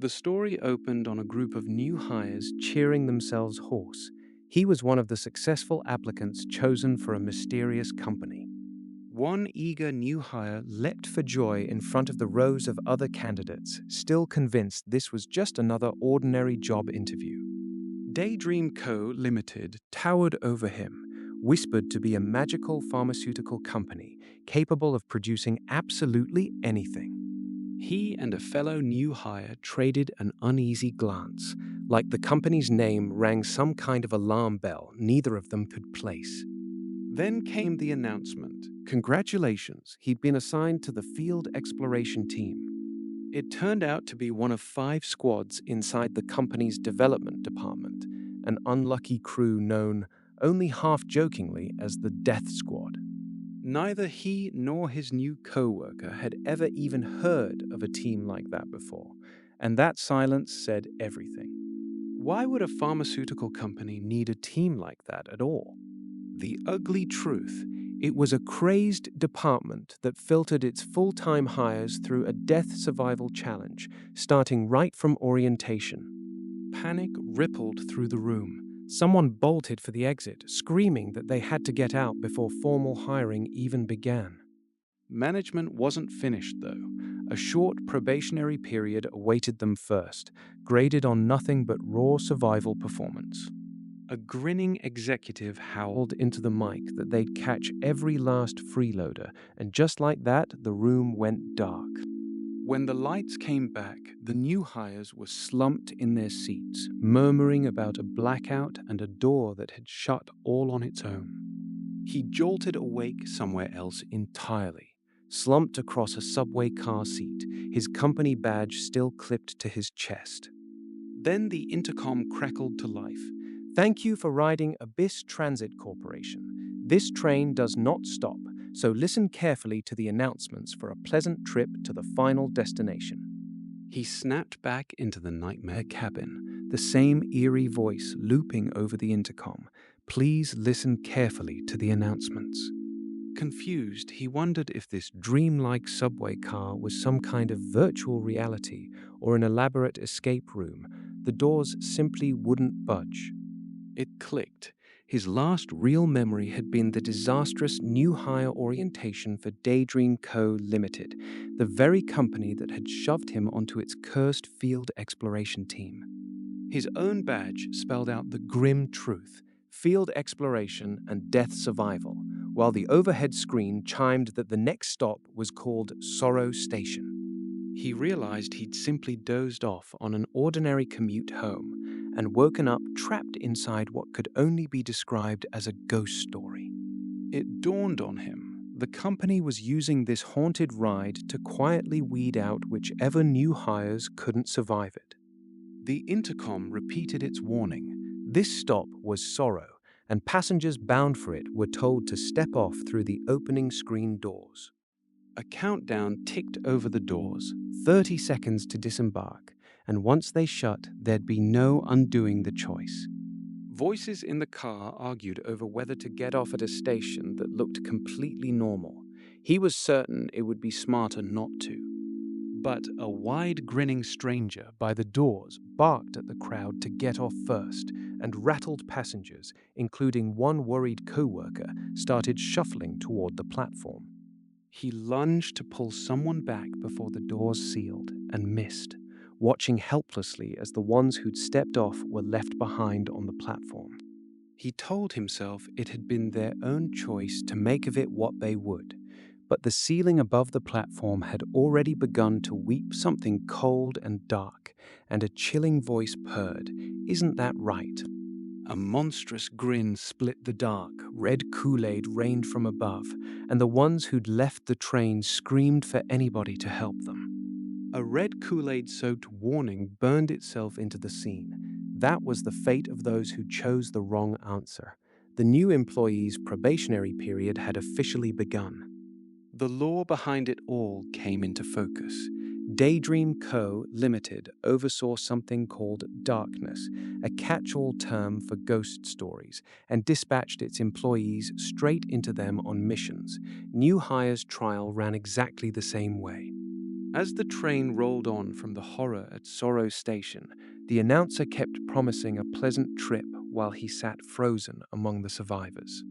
The story opened on a group of new hires cheering themselves hoarse. He was one of the successful applicants chosen for a mysterious company. One eager new hire leapt for joy in front of the rows of other candidates, still convinced this was just another ordinary job interview. Daydream Co. Limited towered over him, whispered to be a magical pharmaceutical company capable of producing absolutely anything. He and a fellow new hire traded an uneasy glance, like the company's name rang some kind of alarm bell neither of them could place. Then came the announcement. Congratulations, he'd been assigned to the field exploration team. It turned out to be one of 5 squads inside the company's development department, an unlucky crew known, only half-jokingly, as the Death Squad. Neither he nor his new co-worker had ever even heard of a team like that before, and that silence said everything. Why would a pharmaceutical company need a team like that at all? The ugly truth, it was a crazed department that filtered its full-time hires through a death survival challenge, starting right from orientation. Panic rippled through the room. Someone bolted for the exit, screaming that they had to get out before formal hiring even began. Management wasn't finished, though. A short probationary period awaited them first, graded on nothing but raw survival performance. A grinning executive howled into the mic that they'd catch every last freeloader, and just like that, the room went dark. When the lights came back, the new hires were slumped in their seats, murmuring about a blackout and a door that had shut all on its own. He jolted awake somewhere else entirely, slumped across a subway car seat, his company badge still clipped to his chest. Then the intercom crackled to life. Thank you for riding Abyss Transit Corporation. This train does not stop, so listen carefully to the announcements for a pleasant trip to the final destination. He snapped back into the nightmare cabin, the same eerie voice looping over the intercom. Please listen carefully to the announcements. Confused, he wondered if this dreamlike subway car was some kind of virtual reality or an elaborate escape room. The doors simply wouldn't budge. It clicked. His last real memory had been the disastrous new hire orientation for Daydream Co. Limited, the very company that had shoved him onto its cursed field exploration team. His own badge spelled out the grim truth: field exploration and death survival, while the overhead screen chimed that the next stop was called Sorrow Station. He realized he'd simply dozed off on an ordinary commute home and woken up trapped inside what could only be described as a ghost story. It dawned on him the company was using this haunted ride to quietly weed out whichever new hires couldn't survive it. The intercom repeated its warning. This stop was Sorrow, and passengers bound for it were told to step off through the opening screen doors. A countdown ticked over the doors, 30 seconds to disembark, and once they shut, there'd be no undoing the choice. Voices in the car argued over whether to get off at a station that looked completely normal. He was certain it would be smarter not to. But a wide grinning stranger by the doors barked at the crowd to get off first, and rattled passengers, including one worried co-worker, started shuffling toward the platform. He lunged to pull someone back before the doors sealed, and missed, watching helplessly as the ones who'd stepped off were left behind on the platform. He told himself it had been their own choice to make of it what they would, but the ceiling above the platform had already begun to weep something cold and dark, and a chilling voice purred, "Isn't that right?" A monstrous grin split the dark, red Kool-Aid rained from above, and the ones who'd left the train screamed for anybody to help them. A red Kool-Aid-soaked warning burned itself into the scene. That was the fate of those who chose the wrong answer. The new employee's probationary period had officially begun. The law behind it all came into focus. Daydream Co. Limited oversaw something called darkness, a catch-all term for ghost stories, and dispatched its employees straight into them on missions. New hires' trial ran exactly the same way. As the train rolled on from the horror at Sorrow Station, the announcer kept promising a pleasant trip while he sat frozen among the survivors.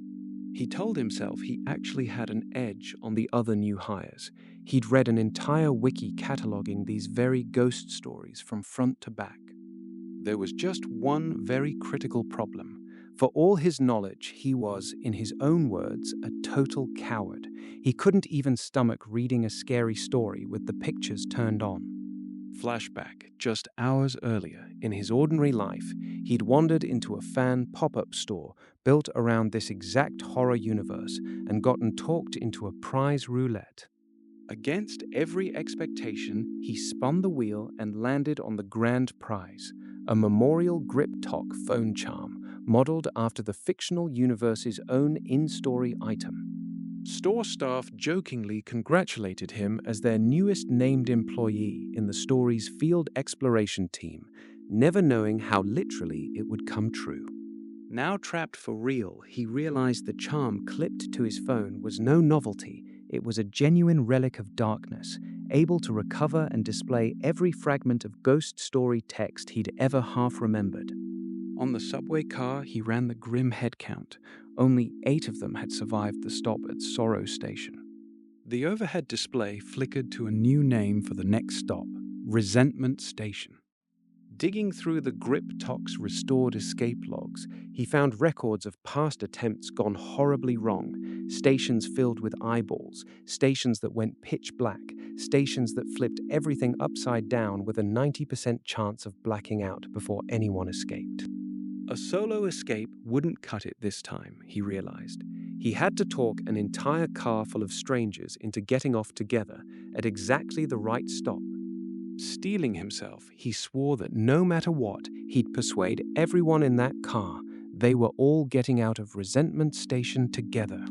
He told himself he actually had an edge on the other new hires. He'd read an entire wiki cataloging these very ghost stories from front to back. There was just one very critical problem. For all his knowledge, he was, in his own words, a total coward. He couldn't even stomach reading a scary story with the pictures turned on. Flashback, just hours earlier, in his ordinary life, he'd wandered into a fan pop-up store built around this exact horror universe and gotten talked into a prize roulette. Against every expectation, he spun the wheel and landed on the grand prize, a memorial grip talk phone charm modeled after the fictional universe's own in-story item. Store staff jokingly congratulated him as their newest named employee in the story's field exploration team, never knowing how literally it would come true. Now trapped for real, he realized the charm clipped to his phone was no novelty. It was a genuine relic of darkness, able to recover and display every fragment of ghost story text he'd ever half remembered. On the subway car, he ran the grim head count. Only 8 of them had survived the stop at Sorrow Station. The overhead display flickered to a new name for the next stop, Resentment Station. Digging through the Grip Talk's restored escape logs, he found records of past attempts gone horribly wrong, stations filled with eyeballs, stations that went pitch black, stations that flipped everything upside down with a 90% chance of blacking out before anyone escaped. A solo escape wouldn't cut it this time, he realized. He had to talk an entire car full of strangers into getting off together at exactly the right stop. Steeling himself, he swore that no matter what, he'd persuade everyone in that car they were all getting out of Resentment Station together.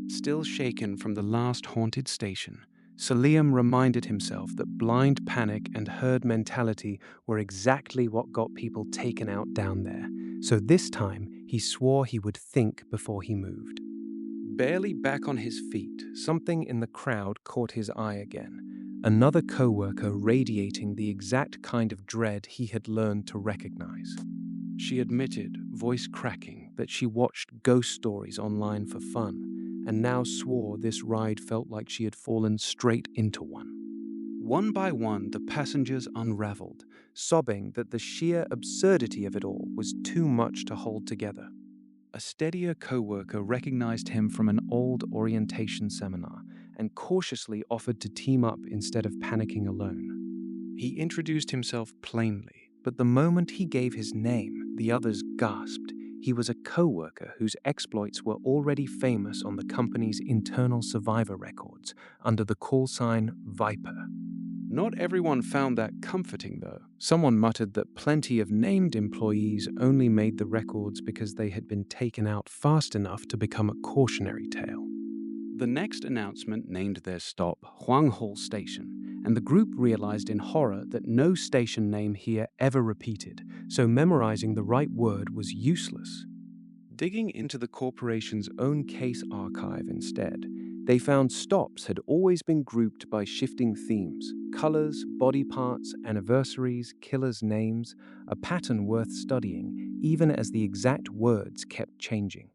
Still shaken from the last haunted station, Soleum reminded himself that blind panic and herd mentality were exactly what got people taken out down there. So this time, he swore he would think before he moved. Barely back on his feet, something in the crowd caught his eye again. Another co-worker radiating the exact kind of dread he had learned to recognize. She admitted, voice cracking, that she watched ghost stories online for fun, and now swore this ride felt like she had fallen straight into one. One by one, the passengers unraveled, sobbing that the sheer absurdity of it all was too much to hold together. A steadier co-worker recognized him from an old orientation seminar and cautiously offered to team up instead of panicking alone. He introduced himself plainly, but the moment he gave his name, the others gasped. He was a co-worker whose exploits were already famous on the company's internal survivor records under the call sign Viper. Not everyone found that comforting, though. Someone muttered that plenty of named employees only made the records because they had been taken out fast enough to become a cautionary tale. The next announcement named their stop Huanghole Station, and the group realized in horror that no station name here ever repeated, so memorizing the right word was useless. Digging into the corporation's own case archive instead, they found stops had always been grouped by shifting themes, colors, body parts, anniversaries, killers' names, a pattern worth studying, even as the exact words kept changing.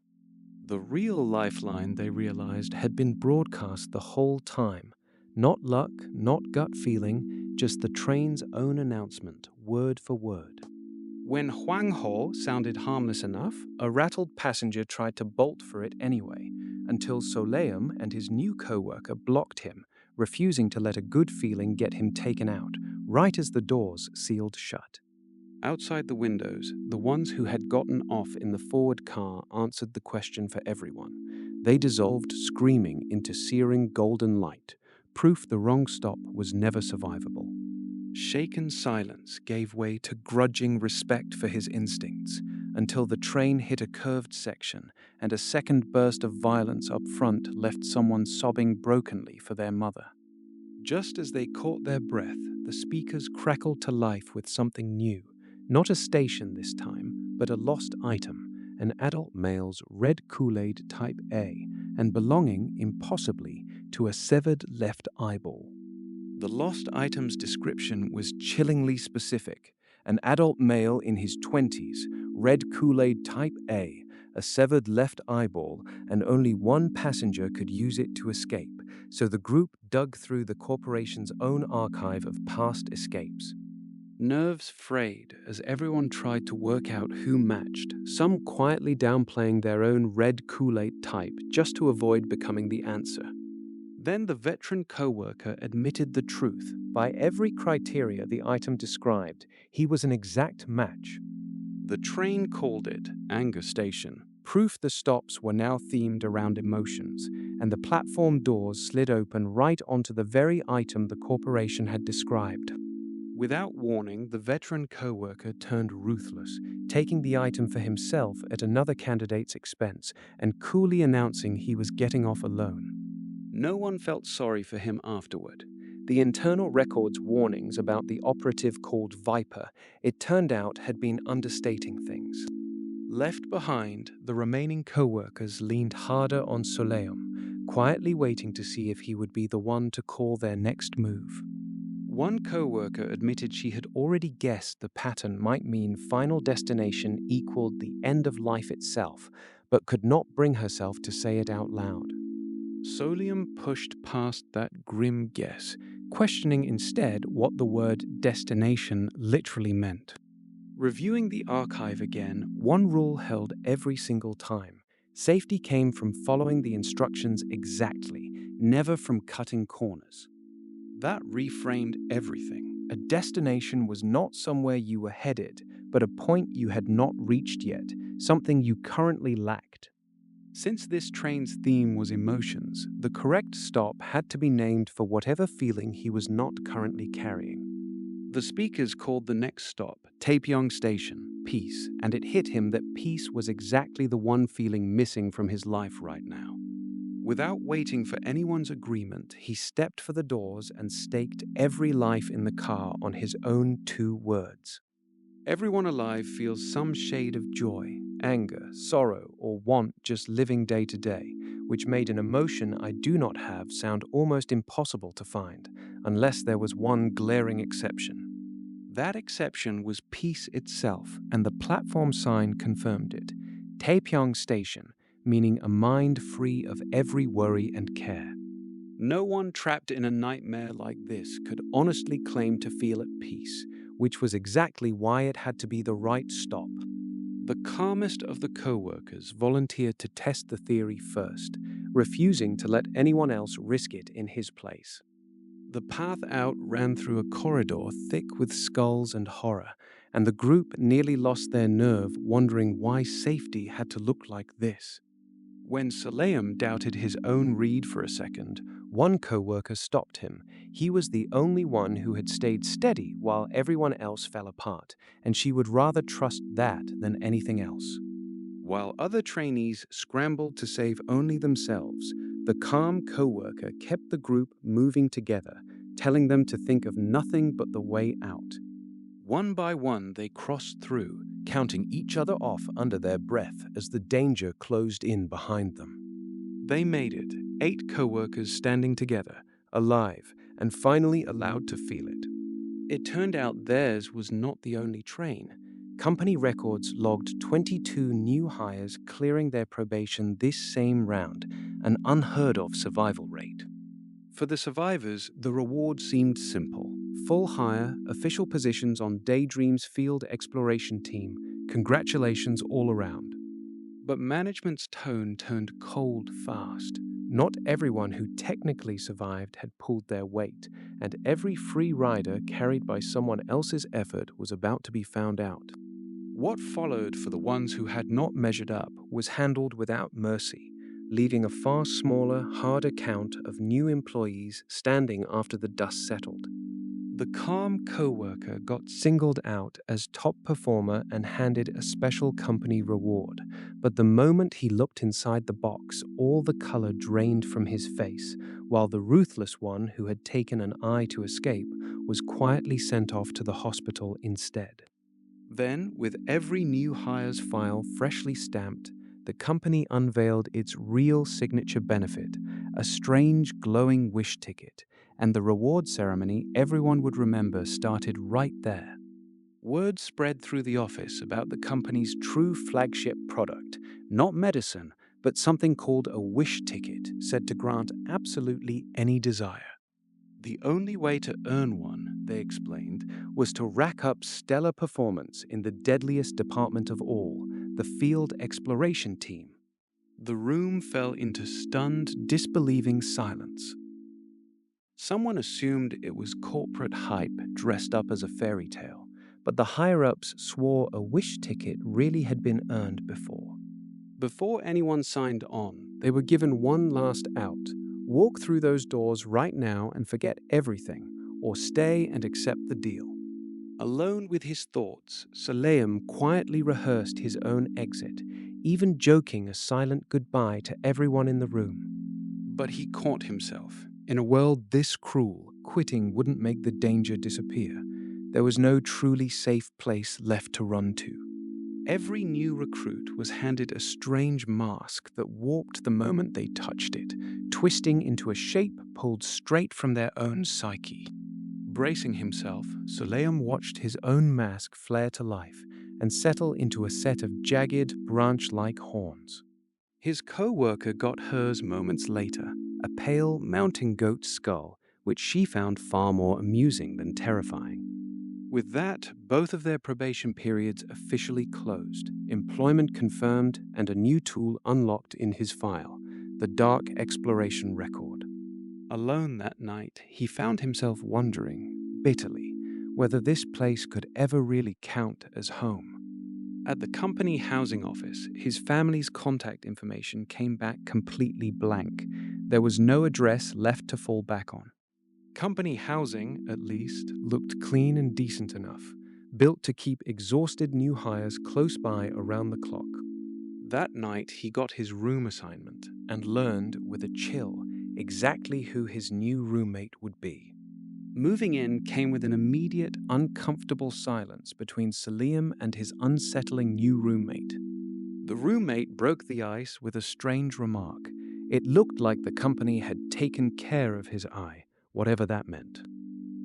The real lifeline, they realized, had been broadcast the whole time. Not luck, not gut feeling, just the train's own announcement, word for word. When Huang Ho sounded harmless enough, a rattled passenger tried to bolt for it anyway, until Soleum and his new co-worker blocked him, refusing to let a good feeling get him taken out, right as the doors sealed shut. Outside the windows, the ones who had gotten off in the forward car answered the question for everyone. They dissolved screaming into searing golden light, proof the wrong stop was never survivable. Shaken silence gave way to grudging respect for his instincts, until the train hit a curved section, and a second burst of violence up front left someone sobbing brokenly for their mother. Just as they caught their breath, the speakers crackled to life with something new. Not a station this time, but a lost item, an adult male's red Kool-Aid type A, and belonging, impossibly, to a severed left eyeball. The lost item's description was chillingly specific. An adult male in his 20s, red Kool-Aid type a severed left eyeball, and only one passenger could use it to escape, so the group dug through the corporation's own archive of past escapes. Nerves frayed as everyone tried to work out who matched, some quietly downplaying their own red Kool-Aid type just to avoid becoming the answer. Then the veteran co-worker admitted the truth. By every criteria the item described, he was an exact match. The train called it Anger Station. Proof the stops were now themed around emotions, and the platform doors slid open right onto the very item the corporation had described. Without warning, the veteran co-worker turned ruthless, taking the item for himself at another candidate's expense and coolly announcing he was getting off alone. No one felt sorry for him afterward. The internal records warnings about the operative called Viper, it turned out, had been understating things. Left behind, the remaining co-workers leaned harder on Soleum, quietly waiting to see if he would be the one to call their next move. One co-worker admitted she had already guessed the pattern might mean Final Destination equaled the end of life itself, but could not bring herself to say it out loud. Soleum pushed past that grim guess, questioning instead what the word destination literally meant. Reviewing the archive again, one rule held every single time. Safety came from following the instructions exactly, never from cutting corners. That reframed everything. A destination was not somewhere you were headed, but a point you had not reached yet, something you currently lacked. Since this train's theme was emotions, the correct stop had to be named for whatever feeling he was not currently carrying. The speakers called the next stop Taepyeong Station, peace, and it hit him that peace was exactly the one feeling missing from his life right now. Without waiting for anyone's agreement, he stepped for the doors and staked every life in the car on his own 2 words. Everyone alive feels some shade of joy, anger, sorrow, or want just living day to day, which made an emotion I do not have sound almost impossible to find, unless there was one glaring exception. That exception was peace itself, and the platform sign confirmed it. Taepyeong Station, meaning a mind free of every worry and care. No one trapped in a nightmare like this could honestly claim to feel at peace, which was exactly why it had to be the right stop. The calmest of the co-workers volunteered to test the theory first, refusing to let anyone else risk it in his place. The path out ran through a corridor thick with skulls and horror, and the group nearly lost their nerve wondering why safety had to look like this. When Soleum doubted his own read for a second, one co-worker stopped him. He was the only one who had stayed steady while everyone else fell apart, and she would rather trust that than anything else. While other trainees scrambled to save only themselves, the calm co-worker kept the group moving together, telling them to think of nothing but the way out. One by one they crossed through, counting each other off under their breath as the danger closed in behind them. They made it, 8 co-workers standing together, alive, and finally allowed to feel it. It turned out theirs was not the only train. Company records logged 22 new hires clearing their probation this same round, an unheard-of survival rate. For the survivors, the reward seemed simple. Full hire, official positions on Daydream's field exploration team. Congratulations all around. But management's tone turned cold fast. Not everyone who technically survived had pulled their weight, and every free rider carried by someone else's effort was about to be found out. What followed for the ones who had not measured up was handled without mercy, leaving a far smaller, harder count of new employees standing after the dust settled. The calm co-worker got singled out as top performer and handed a special company reward, but the moment he looked inside the box, all the color drained from his face, while the ruthless one who had taken an eye to escape was quietly sent off to the hospital instead. Then, with every new hire's file freshly stamped, the company unveiled its real signature benefit, a strange glowing wish ticket, and the reward ceremony everyone would remember started right there. Word spread through the office about the company's true flagship product, not medicine, but something called a wish ticket, said to grant absolutely any desire. The only way to earn one, they explained, was to rack up stellar performance in the deadliest department of all, the field exploration team. The room fell into stunned, disbelieving silence. Someone assumed it was corporate hype dressed up as a fairy tale, but the higher-ups swore a wish ticket really had been earned before. Before anyone signed on, they were given one last out. Walk through those doors right now and forget everything, or stay and accept the deal. Alone with his thoughts, Soleum quietly rehearsed his own exit, even joking a silent goodbye to everyone in the room. But he caught himself. In a world this cruel, quitting wouldn't make the danger disappear. There was no truly safe place left to run to. Every new recruit was handed a strange mask that warped the moment they touched it, twisting into a shape pulled straight from their own psyche. Bracing himself, Soleum watched his own mask flare to life and settle into a set of jagged, branch-like horns. His co-worker got hers moments later, a pale, mounting goat skull, which she found far more amusing than terrifying. With that, both of their probation periods officially closed, employment confirmed, and a new tool unlocked in his file, the Dark Exploration Record. Alone that night, he found himself wondering, bitterly, whether this place could ever really count as home. At the company housing office, his family's contact information came back completely blank. There was no address left to fall back on. Company housing, at least, looked clean and decent enough, built to keep exhausted new hires close by around the clock. That night, he got his room assignment and learned, with a chill, exactly who his new roommate would be. Moving in came with an immediate, uncomfortable silence between Soleum and his unsettling new roommate. The roommate broke the ice with a strange remark. It looked like the company had taken care of his eye, whatever that meant.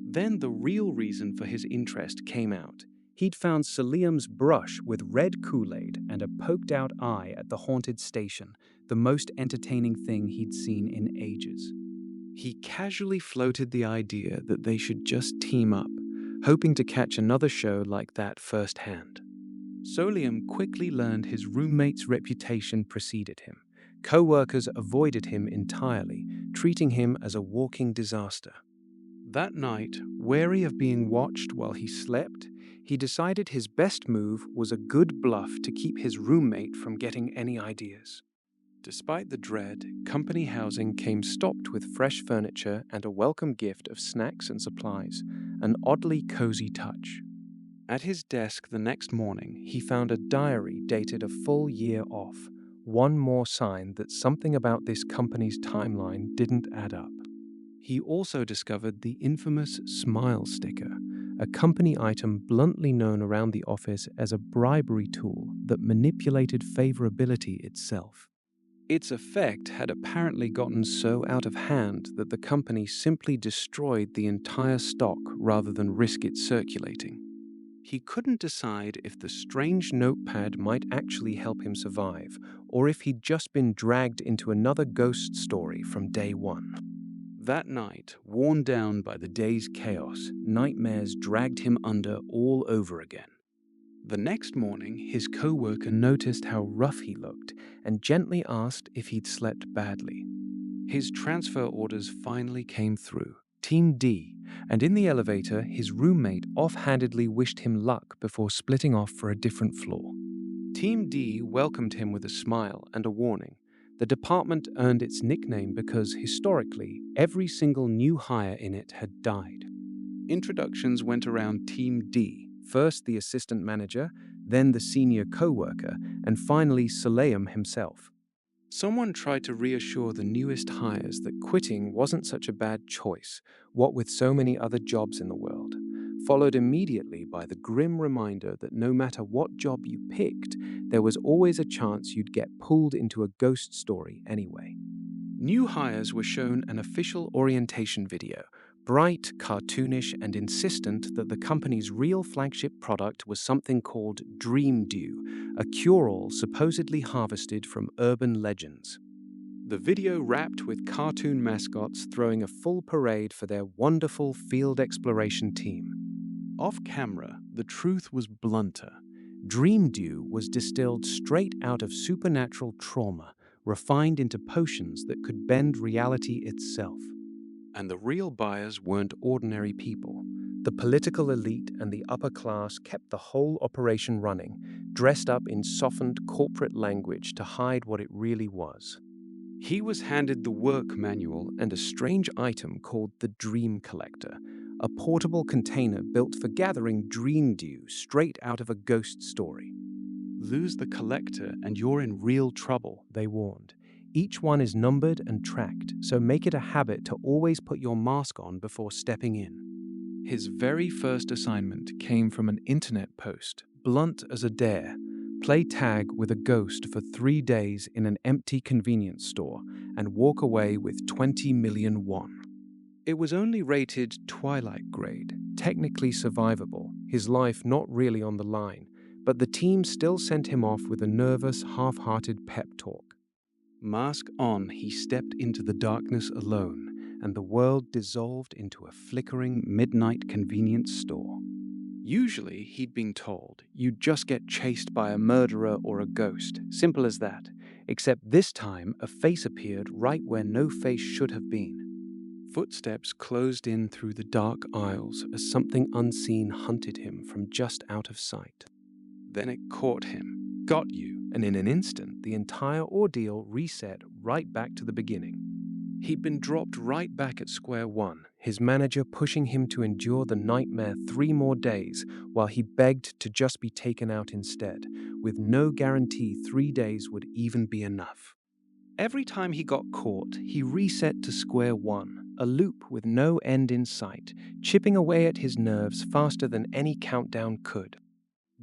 Then the real reason for his interest came out. He'd found Soleum's brush with red Kool-Aid and a poked-out eye at the haunted station, the most entertaining thing he'd seen in ages. He casually floated the idea that they should just team up, hoping to catch another show like that firsthand. Soleum quickly learned his roommate's reputation preceded him. Co-workers avoided him entirely, treating him as a walking disaster. That night, wary of being watched while he slept, he decided his best move was a good bluff to keep his roommate from getting any ideas. Despite the dread, company housing came stocked with fresh furniture and a welcome gift of snacks and supplies, an oddly cozy touch. At his desk the next morning, he found a diary dated a full year off, one more sign that something about this company's timeline didn't add up. He also discovered the infamous smile sticker, a company item bluntly known around the office as a bribery tool that manipulated favorability itself. Its effect had apparently gotten so out of hand that the company simply destroyed the entire stock rather than risk it circulating. He couldn't decide if the strange notepad might actually help him survive, or if he'd just been dragged into another ghost story from day one. That night, worn down by the day's chaos, nightmares dragged him under all over again. The next morning, his co-worker noticed how rough he looked and gently asked if he'd slept badly. His transfer orders finally came through, Team D, and in the elevator, his roommate offhandedly wished him luck before splitting off for a different floor. Team D welcomed him with a smile and a warning. The department earned its nickname because, historically, every single new hire in it had died. Introductions went around Team D, first the assistant manager, then the senior co-worker, and finally Soleum himself. Someone tried to reassure the newest hires that quitting wasn't such a bad choice, what with so many other jobs in the world, followed immediately by the grim reminder that no matter what job you picked, there was always a chance you'd get pulled into a ghost story anyway. New hires were shown an official orientation video, Bright, cartoonish, and insistent that the company's real flagship product was something called Dream Dew, a cure-all supposedly harvested from urban legends. The video wrapped with cartoon mascots throwing a full parade for their wonderful field exploration team. Off camera, the truth was blunter. Dream Dew was distilled straight out of supernatural trauma, refined into potions that could bend reality itself. And the real buyers weren't ordinary people. The political elite and the upper class kept the whole operation running, dressed up in softened corporate language to hide what it really was. He was handed the work manual and a strange item called the Dream Collector, a portable container built for gathering dream dew straight out of a ghost story. Lose the collector and you're in real trouble, they warned. Each one is numbered and tracked, so make it a habit to always put your mask on before stepping in. His very first assignment came from an internet post, blunt as a dare. Play tag with a ghost for 3 days in an empty convenience store and walk away with 20 million won. It was only rated Twilight grade, technically survivable, his life not really on the line, but the team still sent him off with a nervous, half-hearted pep talk. Mask on, he stepped into the darkness alone, and the world dissolved into a flickering midnight convenience store. Usually, he'd been told, you'd just get chased by a murderer or a ghost, simple as that, except this time a face appeared right where no face should have been. Footsteps closed in through the dark aisles as something unseen hunted him from just out of sight. Then it caught him, got you, and in an instant, the entire ordeal reset right back to the beginning. He'd been dropped right back at square one, his manager pushing him to endure the nightmare 3 more days while he begged to just be taken out instead, with no guarantee 3 days would even be enough. Every time he got caught, he reset to square one, a loop with no end in sight, chipping away at his nerves faster than any countdown could.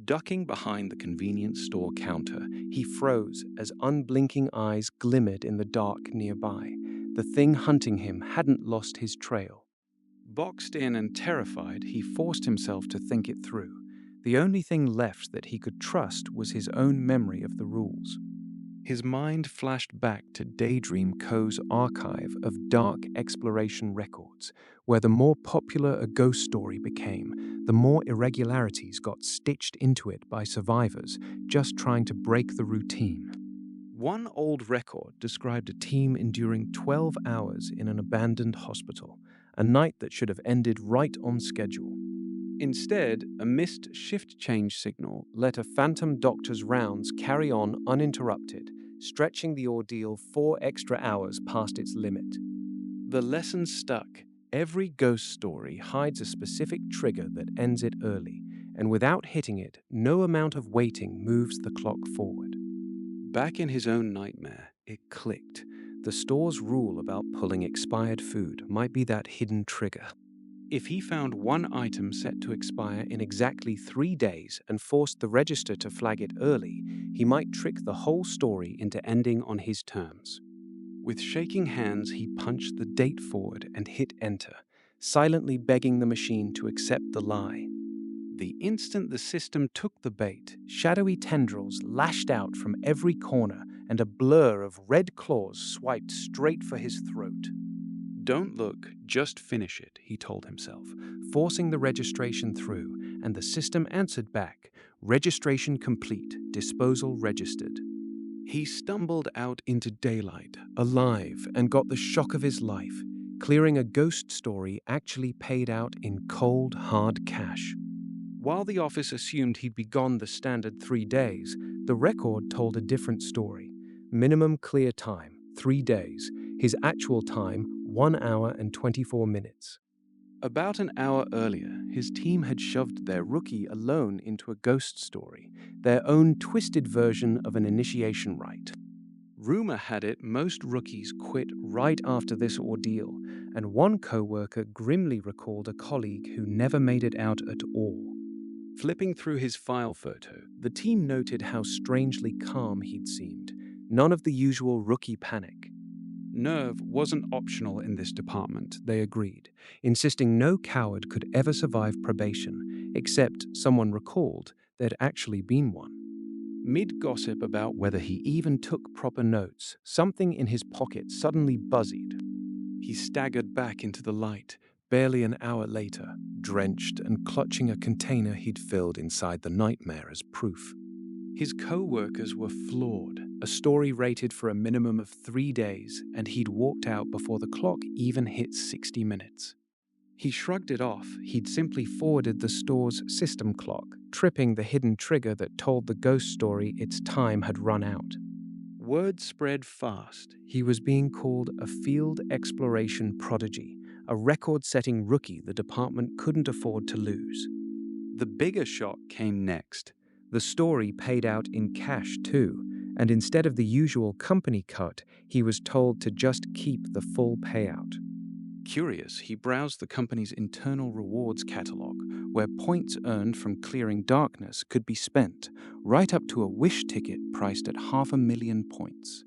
Ducking behind the convenience store counter, he froze as unblinking eyes glimmered in the dark nearby. The thing hunting him hadn't lost his trail. Boxed in and terrified, he forced himself to think it through. The only thing left that he could trust was his own memory of the rules. His mind flashed back to Daydream Co's archive of dark exploration records, where the more popular a ghost story became, the more irregularities got stitched into it by survivors just trying to break the routine. One old record described a team enduring 12 hours in an abandoned hospital, a night that should have ended right on schedule. Instead, a missed shift change signal let a phantom doctor's rounds carry on uninterrupted, stretching the ordeal 4 extra hours past its limit. The lesson stuck. Every ghost story hides a specific trigger that ends it early, and without hitting it, no amount of waiting moves the clock forward. Back in his own nightmare, it clicked. The store's rule about pulling expired food might be that hidden trigger. If he found one item set to expire in exactly 3 days and forced the register to flag it early, he might trick the whole story into ending on his terms. With shaking hands, he punched the date forward and hit enter, silently begging the machine to accept the lie. The instant the system took the bait, shadowy tendrils lashed out from every corner and a blur of red claws swiped straight for his throat. Don't look, just finish it, he told himself, forcing the registration through, and the system answered back, registration complete, disposal registered. He stumbled out into daylight, alive, and got the shock of his life. Clearing a ghost story actually paid out in cold, hard cash. While the office assumed he'd be gone the standard 3 days, the record told a different story. Minimum clear time, 3 days. His actual time, 1 hour and 24 minutes. About an hour earlier, his team had shoved their rookie alone into a ghost story, their own twisted version of an initiation rite. Rumor had it most rookies quit right after this ordeal, and one coworker grimly recalled a colleague who never made it out at all. Flipping through his file photo, the team noted how strangely calm he'd seemed. None of the usual rookie panic. Nerve wasn't optional in this department, they agreed, insisting no coward could ever survive probation, except someone recalled there'd actually been one. Mid-gossip about whether he even took proper notes, something in his pocket suddenly buzzed. He staggered back into the light, barely an hour later, drenched and clutching a container he'd filled inside the nightmare as proof. His co-workers were floored, a story rated for a minimum of 3 days, and he'd walked out before the clock even hit 60 minutes. He shrugged it off. He'd simply forwarded the store's system clock, tripping the hidden trigger that told the ghost story its time had run out. Word spread fast. He was being called a field exploration prodigy, a record-setting rookie the department couldn't afford to lose. The bigger shock came next. The story paid out in cash too, and instead of the usual company cut, he was told to just keep the full payout. Curious, he browsed the company's internal rewards catalog, where points earned from clearing darkness could be spent, right up to a wish ticket priced at 500,000 points.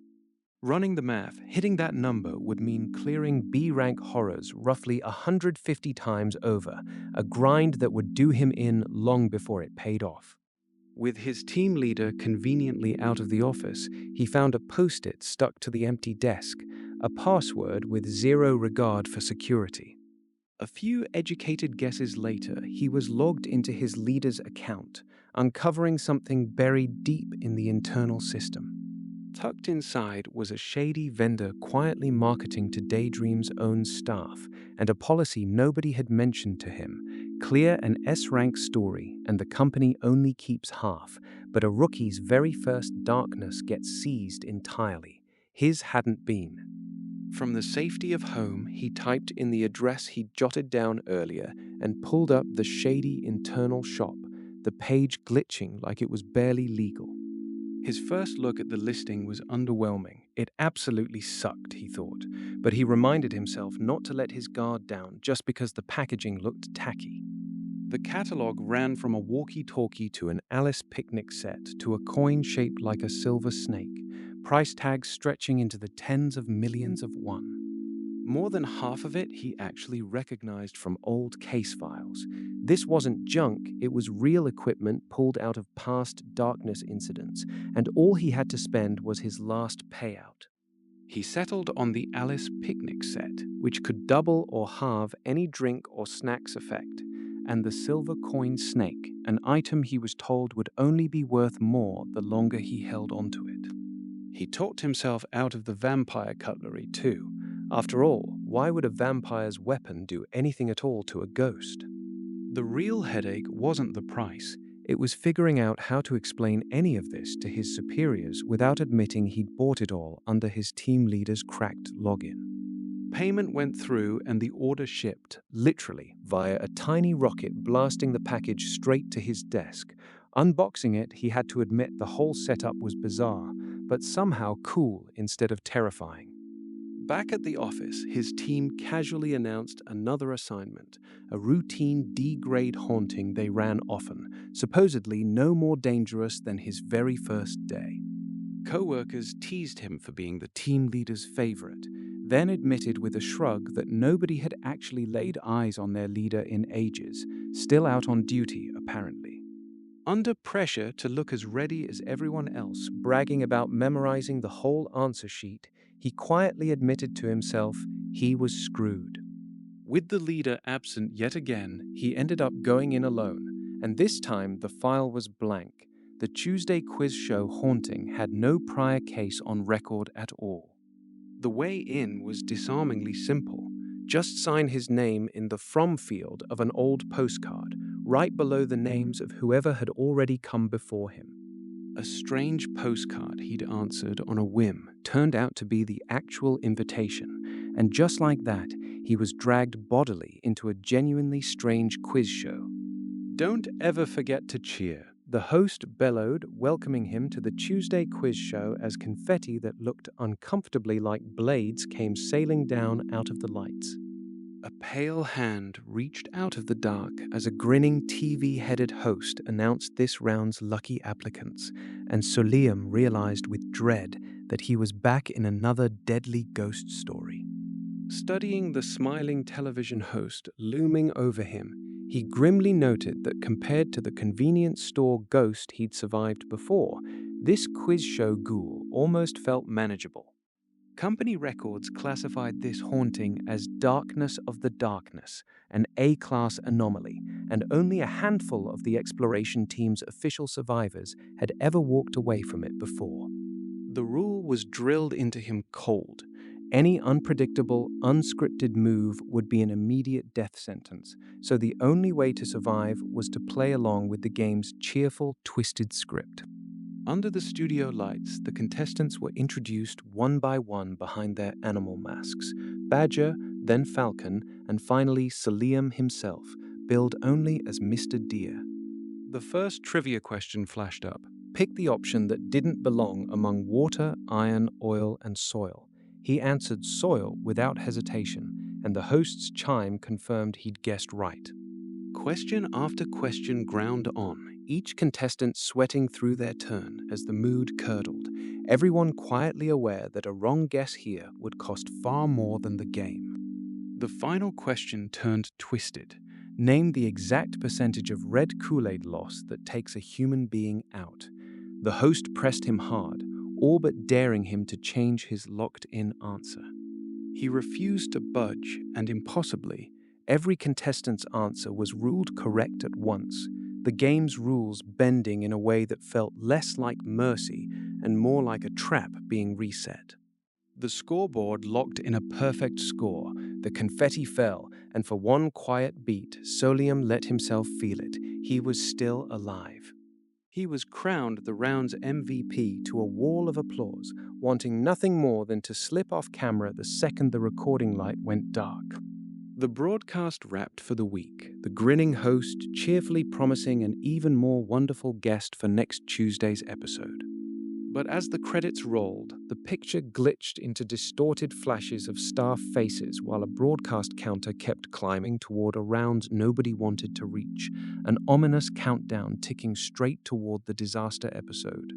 Running the math, hitting that number would mean clearing B-rank horrors roughly 150 times over, a grind that would do him in long before it paid off. With his team leader conveniently out of the office, he found a post-it stuck to the empty desk, a password with zero regard for security. A few educated guesses later, he was logged into his leader's account, uncovering something buried deep in the internal system. Tucked inside was a shady vendor quietly marketing to Daydream's own staff, and a policy nobody had mentioned to him. Clear an S-rank story, and the company only keeps half, but a rookie's very first darkness gets seized entirely. His hadn't been. From the safety of home, he typed in the address he'd jotted down earlier and pulled up the shady internal shop, the page glitching like it was barely legal. His first look at the listing was underwhelming. It absolutely sucked, he thought, but he reminded himself not to let his guard down just because the packaging looked tacky. The catalog ran from a walkie-talkie to an Alice picnic set to a coin shaped like a silver snake, price tags stretching into the tens of millions of one. More than half of it he actually recognized from old case files. This wasn't junk, it was real equipment pulled out of past darkness incidents, and all he had to spend was his last payout. He settled on the Alice picnic set, which could double or halve any drink or snacks effect, and the silver coin snake, an item he was told would only be worth more the longer he held onto it. He talked himself out of the vampire cutlery too. After all, why would a vampire's weapon do anything at all to a ghost? The real headache wasn't the price. It was figuring out how to explain any of this to his superiors without admitting he'd bought it all under his team leader's cracked login. Payment went through and the order shipped, literally, via a tiny rocket blasting the package straight to his desk. Unboxing it, he had to admit the whole setup was bizarre, but somehow cool instead of terrifying. Back at the office, his team casually announced another assignment, a routine D-grade haunting they ran often, supposedly no more dangerous than his very first day. Co-workers teased him for being the team leader's favorite, then admitted with a shrug that nobody had actually laid eyes on their leader in ages, still out on duty apparently. Under pressure to look as ready as everyone else, bragging about memorizing the whole answer sheet, he quietly admitted to himself he was screwed. With the leader absent yet again, he ended up going in alone, and this time the file was blank. The Tuesday quiz show haunting had no prior case on record at all. The way in was disarmingly simple. Just sign his name in the from field of an old postcard, right below the names of whoever had already come before him. A strange postcard he'd answered on a whim turned out to be the actual invitation, and just like that, he was dragged bodily into a genuinely strange quiz show. "Don't ever forget to cheer," the host bellowed, welcoming him to the Tuesday quiz show as confetti that looked uncomfortably like blades came sailing down out of the lights. A pale hand reached out of the dark as a grinning TV-headed host announced this round's lucky applicants, and Soleum realized with dread that he was back in another deadly ghost story. Studying the smiling television host looming over him, he grimly noted that compared to the convenience store ghost he'd survived before, this quiz show ghoul almost felt manageable. Company records classified this haunting as darkness of the darkness, an A-class anomaly, and only a handful of the exploration team's official survivors had ever walked away from it before. The rule was drilled into him cold. Any unpredictable, unscripted move would be an immediate death sentence, so the only way to survive was to play along with the game's cheerful, twisted script. Under the studio lights, the contestants were introduced one by one behind their animal masks. Badger, then Falcon, and finally Soleum himself, billed only as Mr. Deer. The first trivia question flashed up. Pick the option that didn't belong among water, iron, oil, and soil. He answered soil without hesitation, and the host's chime confirmed he'd guessed right. Question after question ground on, each contestant sweating through their turn as the mood curdled, everyone quietly aware that a wrong guess here would cost far more than the game. The final question turned twisted. Name the exact percentage of red Kool-Aid loss that takes a human being out. The host pressed him hard, all but daring him to change his locked-in answer. He refused to budge, and impossibly, every contestant's answer was ruled correct at once, the game's rules bending in a way that felt less like mercy and more like a trap being reset. The scoreboard locked in a perfect score, the confetti fell, and for one quiet beat, Soleum let himself feel it. He was still alive. He was crowned the round's MVP to a wall of applause, wanting nothing more than to slip off camera the second the recording light went dark. The broadcast wrapped for the week, the grinning host cheerfully promising an even more wonderful guest for next Tuesday's episode. But as the credits rolled, the picture glitched into distorted flashes of staff faces while a broadcast counter kept climbing toward a round nobody wanted to reach, an ominous countdown ticking straight toward the disaster episode.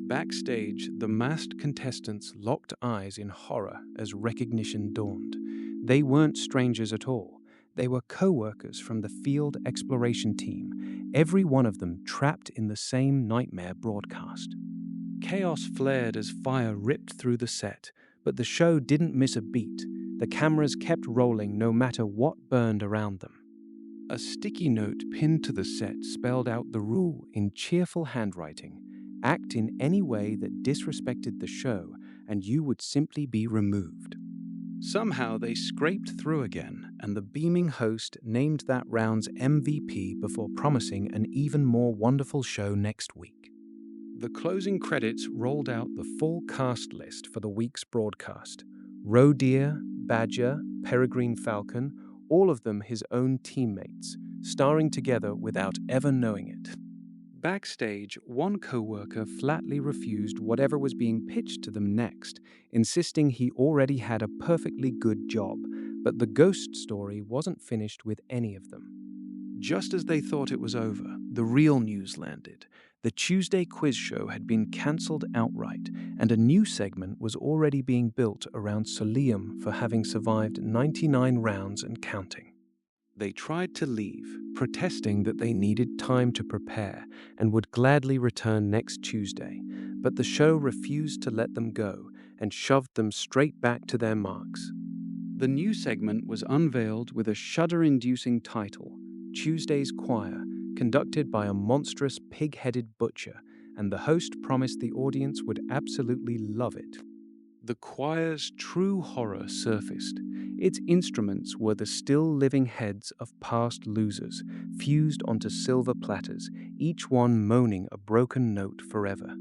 Backstage, the masked contestants locked eyes in horror as recognition dawned. They weren't strangers at all. They were co-workers from the field exploration team, every one of them trapped in the same nightmare broadcast. Chaos flared as fire ripped through the set, but the show didn't miss a beat. The cameras kept rolling no matter what burned around them. A sticky note pinned to the set spelled out the rule in cheerful handwriting: act in any way that disrespected the show, and you would simply be removed. Somehow they scraped through again, and the beaming host named that round's MVP before promising an even more wonderful show next week. The closing credits rolled out the full cast list for the week's broadcast. Roe Deer, Badger, Peregrine Falcon, all of them his own teammates, starring together without ever knowing it. Backstage, one co-worker flatly refused whatever was being pitched to them next, insisting he already had a perfectly good job, but the ghost story wasn't finished with any of them. Just as they thought it was over, the real news landed. The Tuesday quiz show had been cancelled outright, and a new segment was already being built around Soleum for having survived 99 rounds and counting. They tried to leave, protesting that they needed time to prepare and would gladly return next Tuesday, but the show refused to let them go and shoved them straight back to their marks. The new segment was unveiled with a shudder-inducing title, Tuesday's Choir, conducted by a monstrous pig-headed butcher, and the host promised the audience would absolutely love it. The choir's true horror surfaced. Its instruments were the still living heads of past losers, fused onto silver platters, each one moaning a broken note forever.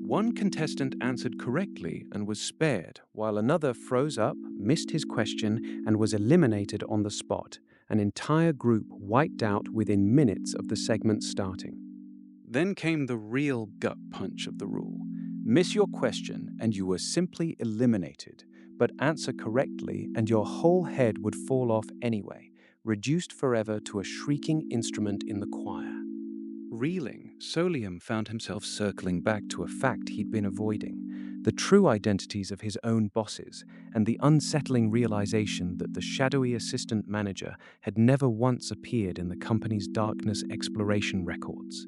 One contestant answered correctly and was spared, while another froze up, missed his question, and was eliminated on the spot. An entire group wiped out within minutes of the segment starting. Then came the real gut punch of the rule. Miss your question and you were simply eliminated, but answer correctly and your whole head would fall off anyway, reduced forever to a shrieking instrument in the choir. Reeling, Soleum found himself circling back to a fact he'd been avoiding. the true identities of his own bosses, and the unsettling realization that the shadowy assistant manager had never once appeared in the company's darkness exploration records.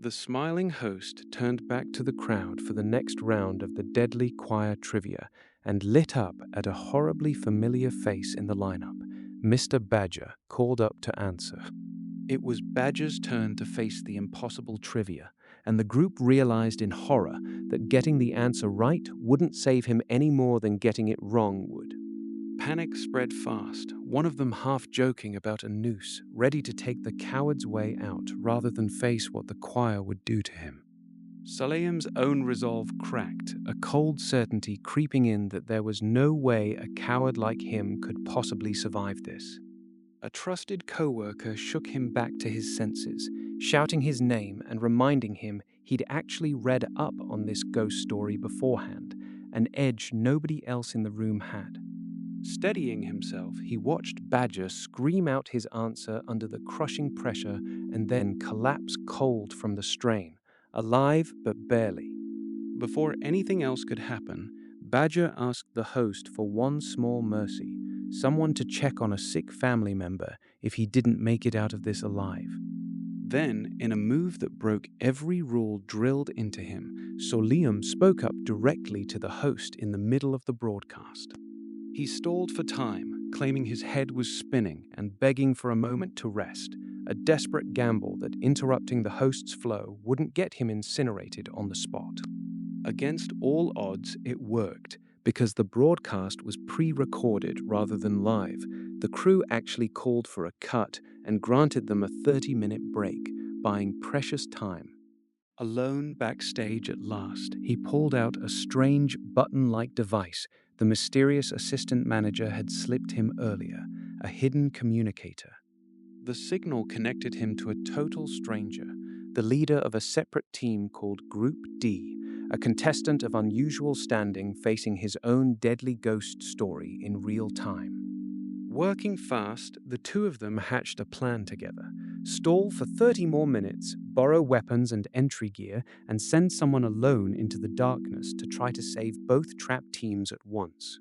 The smiling host turned back to the crowd for the next round of the deadly choir trivia and lit up at a horribly familiar face in the lineup. Mr. Badger called up to answer. It was Badger's turn to face the impossible trivia, and the group realized in horror that getting the answer right wouldn't save him any more than getting it wrong would. Panic spread fast, one of them half joking about a noose, ready to take the coward's way out rather than face what the choir would do to him. Soleum's own resolve cracked, a cold certainty creeping in that there was no way a coward like him could possibly survive this. A trusted co-worker shook him back to his senses, shouting his name and reminding him he'd actually read up on this ghost story beforehand, an edge nobody else in the room had. Steadying himself, he watched Badger scream out his answer under the crushing pressure and then collapse cold from the strain, alive but barely. Before anything else could happen, Badger asked the host for one small mercy, someone to check on a sick family member if he didn't make it out of this alive. Then, in a move that broke every rule drilled into him, Soleum spoke up directly to the host in the middle of the broadcast. He stalled for time, claiming his head was spinning and begging for a moment to rest, a desperate gamble that interrupting the host's flow wouldn't get him incinerated on the spot. Against all odds, it worked. Because the broadcast was pre-recorded rather than live, the crew actually called for a cut and granted them a 30-minute break, buying precious time. Alone backstage at last, he pulled out a strange button-like device the mysterious assistant manager had slipped him earlier, a hidden communicator. The signal connected him to a total stranger, the leader of a separate team called Group D, a contestant of unusual standing facing his own deadly ghost story in real time. Working fast, the two of them hatched a plan together. Stall for 30 more minutes, borrow weapons and entry gear, and send someone alone into the darkness to try to save both trapped teams at once.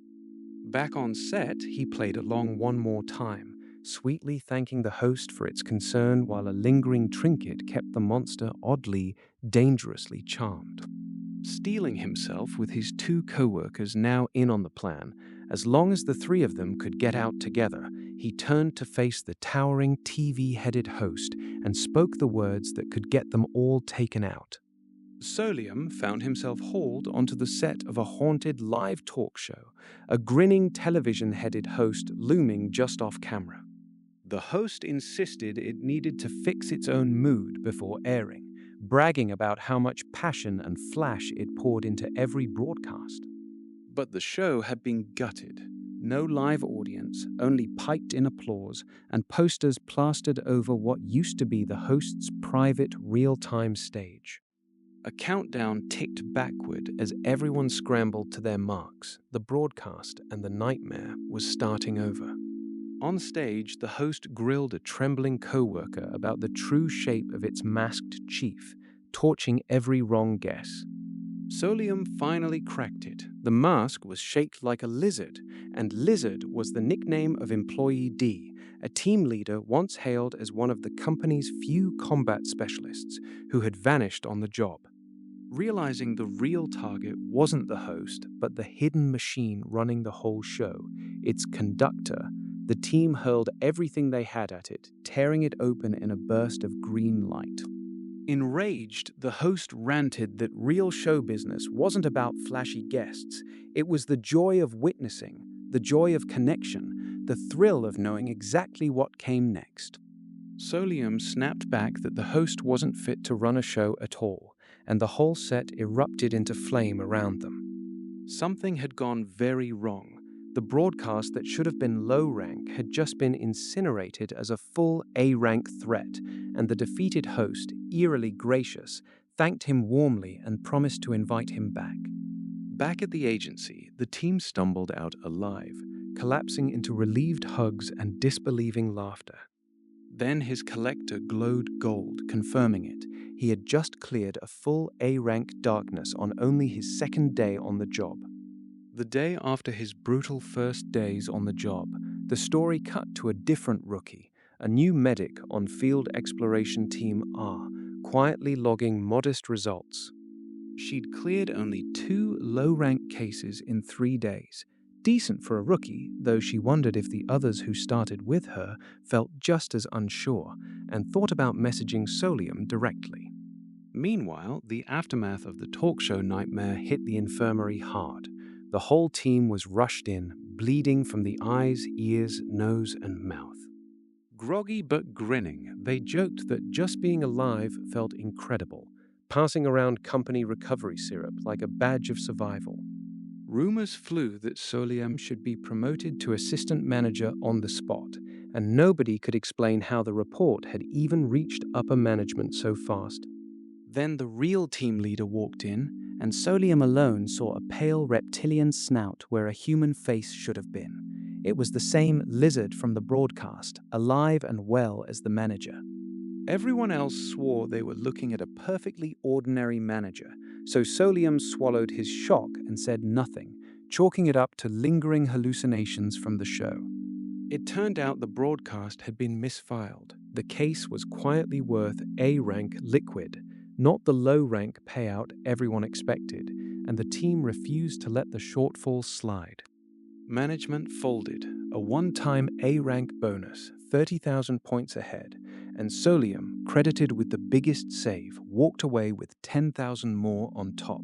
Back on set, he played along one more time, sweetly thanking the host for its concern while a lingering trinket kept the monster oddly, dangerously charmed. Steeling himself with his two co-workers now in on the plan, as long as the three of them could get out together, he turned to face the towering TV-headed host and spoke the words that could get them all taken out. Soleum found himself hauled onto the set of a haunted live talk show, a grinning television-headed host looming just off camera. The host insisted it needed to fix its own mood before airing, bragging about how much passion and flash it poured into every broadcast. But the show had been gutted. No live audience, only piped-in applause and posters plastered over what used to be the host's private, real-time stage. A countdown ticked backward as everyone scrambled to their marks. The broadcast and the nightmare was starting over. On stage, the host grilled a trembling co-worker about the true shape of its masked chief, torching every wrong guess. Soleum finally cracked it. The mask was shaped like a lizard, and Lizard was the nickname of Employee D, a team leader once hailed as one of the company's few combat specialists who had vanished on the job. Realizing the real target wasn't the host, but the hidden machine running the whole show, its conductor, the team hurled everything they had at it, tearing it open in a burst of green light. Enraged, the host ranted that real show business wasn't about flashy guests. It was the joy of witnessing, the joy of connection, the thrill of knowing exactly what came next. Soleum snapped back that the host wasn't fit to run a show at all, and the whole set erupted into flame around them. Something had gone very wrong. The broadcast that should have been low rank had just been incinerated as a full A-rank threat, and the defeated host, eerily gracious, thanked him warmly and promised to invite him back. Back at the agency, the team stumbled out alive, collapsing into relieved hugs and disbelieving laughter. Then his collector glowed gold, confirming it. He had just cleared a full A-rank darkness on only his second day on the job. The day after his brutal first days on the job, the story cut to a different rookie, a new medic on Field Exploration Team R, quietly logging modest results. She'd cleared only 2 low-rank cases in 3 days. Decent for a rookie, though she wondered if the others who started with her felt just as unsure and thought about messaging Soleum directly. Meanwhile, the aftermath of the talk show nightmare hit the infirmary hard. The whole team was rushed in, bleeding from the eyes, ears, nose, and mouth. Groggy but grinning, they joked that just being alive felt incredible, passing around company recovery syrup like a badge of survival. Rumors flew that Soleum should be promoted to assistant manager on the spot, and nobody could explain how the report had even reached upper management so fast. Then the real team leader walked in, and Soleum alone saw a pale reptilian snout where a human face should have been. It was the same lizard from the broadcast, alive and well as the manager. Everyone else swore they were looking at a perfectly ordinary manager, so Soleum swallowed his shock and said nothing, chalking it up to lingering hallucinations from the show. It turned out the broadcast had been misfiled. The case was quietly worth A-rank liquid, not the low-rank payout everyone expected, and the team refused to let the shortfall slide. Management folded, a one-time A-rank bonus, 30,000 points ahead, and Soleum, credited with the biggest save, walked away with 10,000 more on top.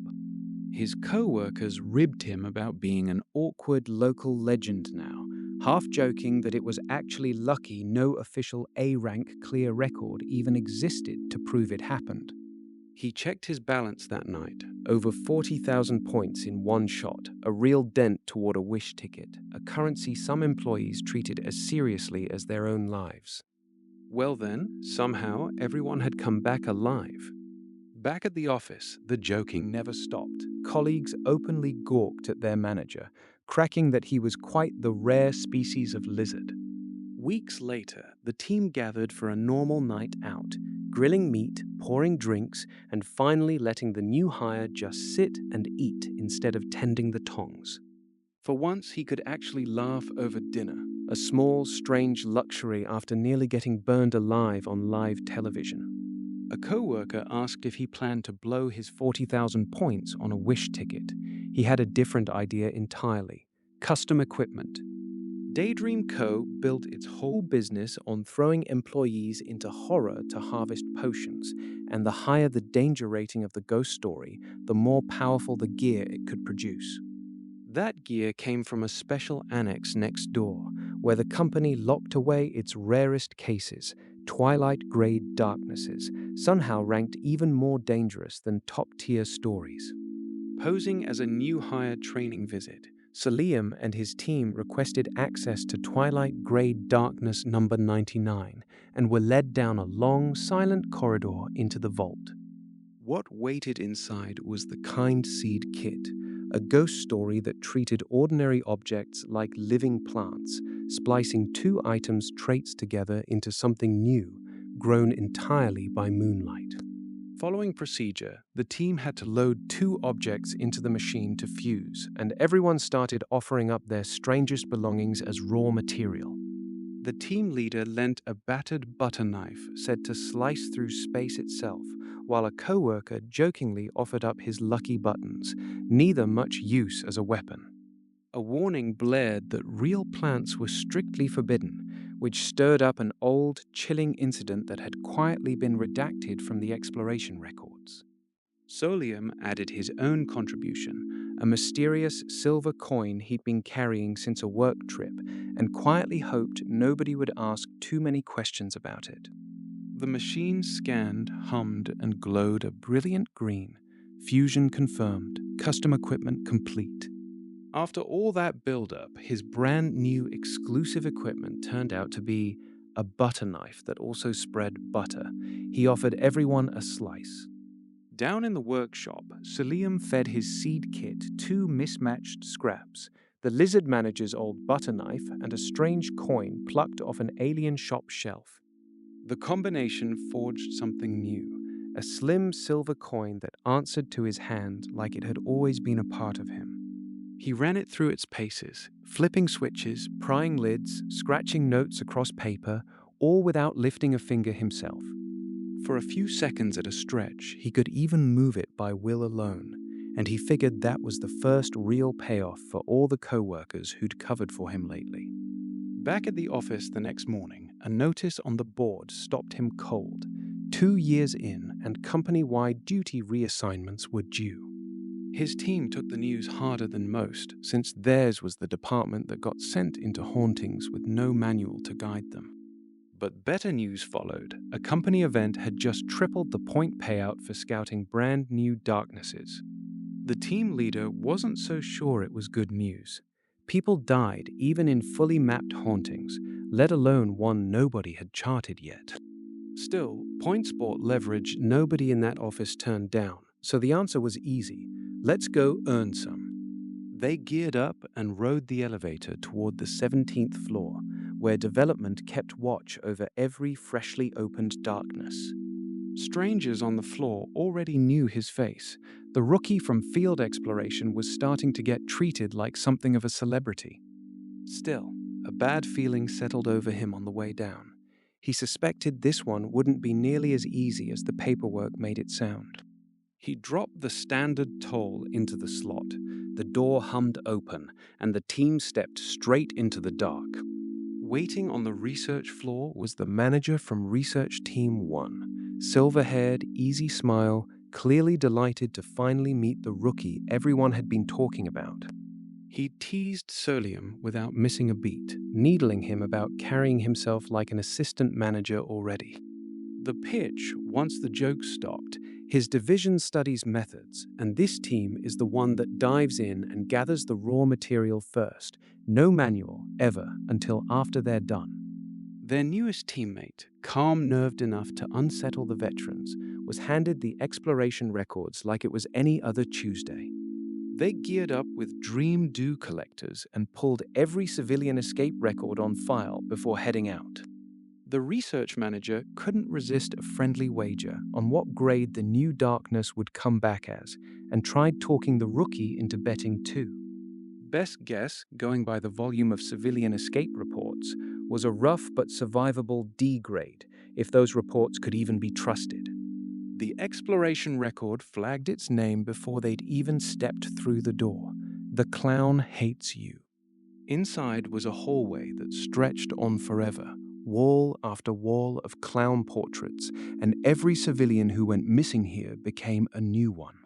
His co-workers ribbed him about being an awkward local legend now, half joking that it was actually lucky no official A-rank clear record even existed to prove it happened. He checked his balance that night, over 40,000 points in one shot, a real dent toward a wish ticket, a currency some employees treated as seriously as their own lives. Well then, somehow everyone had come back alive. Back at the office, the joking never stopped. Colleagues openly gawked at their manager, cracking that he was quite the rare species of lizard. Weeks later, the team gathered for a normal night out, grilling meat, pouring drinks, and finally letting the new hire just sit and eat instead of tending the tongs. For once, he could actually laugh over dinner, a small, strange luxury after nearly getting burned alive on live television. A co-worker asked if he planned to blow his 40,000 points on a wish ticket. He had a different idea entirely: custom equipment. Daydream Co. built its whole business on throwing employees into horror to harvest potions, and the higher the danger rating of the ghost story, the more powerful the gear it could produce. That gear came from a special annex next door, where the company locked away its rarest cases, twilight-grade darknesses, somehow ranked even more dangerous than top-tier stories. Posing as a new hire training visit, Soleum and his team requested access to twilight-grade darkness number 99 and were led down a long, silent corridor into the vault. What waited inside was the Kind Seed Kit, a ghost story that treated ordinary objects like living plants, splicing 2 items' traits together into something new, grown entirely by moonlight. Following procedure, the team had to load 2 objects into the machine to fuse, and everyone started offering up their strangest belongings as raw material. The team leader lent a battered butter knife said to slice through space itself, while a co-worker jokingly offered up his lucky buttons, neither much use as a weapon. A warning blared that real plants were strictly forbidden, which stirred up an old, chilling incident that had quietly been redacted from the exploration records. Soleum added his own contribution, a mysterious silver coin he'd been carrying since a work trip, and quietly hoped nobody would ask too many questions about it. The machine scanned, hummed, and glowed a brilliant green. Fusion confirmed, custom equipment complete. After all that build-up, his brand new exclusive equipment turned out to be a butter knife that also spread butter. He offered everyone a slice. Down in the workshop, Soleum fed his seed kit 2 mismatched scraps, the lizard manager's old butter knife and a strange coin plucked off an alien shop shelf. The combination forged something new, a slim silver coin that answered to his hand like it had always been a part of him. He ran it through its paces, flipping switches, prying lids, scratching notes across paper, all without lifting a finger himself. For a few seconds at a stretch, he could even move it by will alone, and he figured that was the first real payoff for all the co-workers who'd covered for him lately. Back at the office the next morning, a notice on the board stopped him cold. 2 years in, and company-wide duty reassignments were due. His team took the news harder than most, since theirs was the department that got sent into hauntings with no manual to guide them. But better news followed. A company event had just tripled the point payout for scouting brand new darknesses. The team leader wasn't so sure it was good news. People died even in fully mapped hauntings, let alone one nobody had charted yet. Still, point sport leverage nobody in that office turned down, so the answer was easy. Let's go earn some. They geared up and rode the elevator toward the 17th floor, where development kept watch over every freshly opened darkness. Strangers on the floor already knew his face. The rookie from field exploration was starting to get treated like something of a celebrity. Still, a bad feeling settled over him on the way down. He suspected this one wouldn't be nearly as easy as the paperwork made it sound. He dropped the standard toll into the slot. The door hummed open, and the team stepped straight into the dark. Waiting on the research floor was the manager from Research Team 1. Silver-haired, easy smile, clearly delighted to finally meet the rookie everyone had been talking about. He teased Soleum without missing a beat, needling him about carrying himself like an assistant manager already. The pitch, once the joke stopped, his division studies methods, and this team is the one that dives in and gathers the raw material first. No manual, ever, until after they're done. Their newest teammate, calm-nerved enough to unsettle the veterans, was handed the exploration records like it was any other Tuesday. They geared up with Dream Do collectors and pulled every civilian escape record on file before heading out. The research manager couldn't resist a friendly wager on what grade the new darkness would come back as, and tried talking the rookie into betting too. Best guess, going by the volume of civilian escape reports, was a rough but survivable D grade, if those reports could even be trusted. The exploration record flagged its name before they'd even stepped through the door. The Clown Hates You. Inside was a hallway that stretched on forever, wall after wall of clown portraits, and every civilian who went missing here became a new one.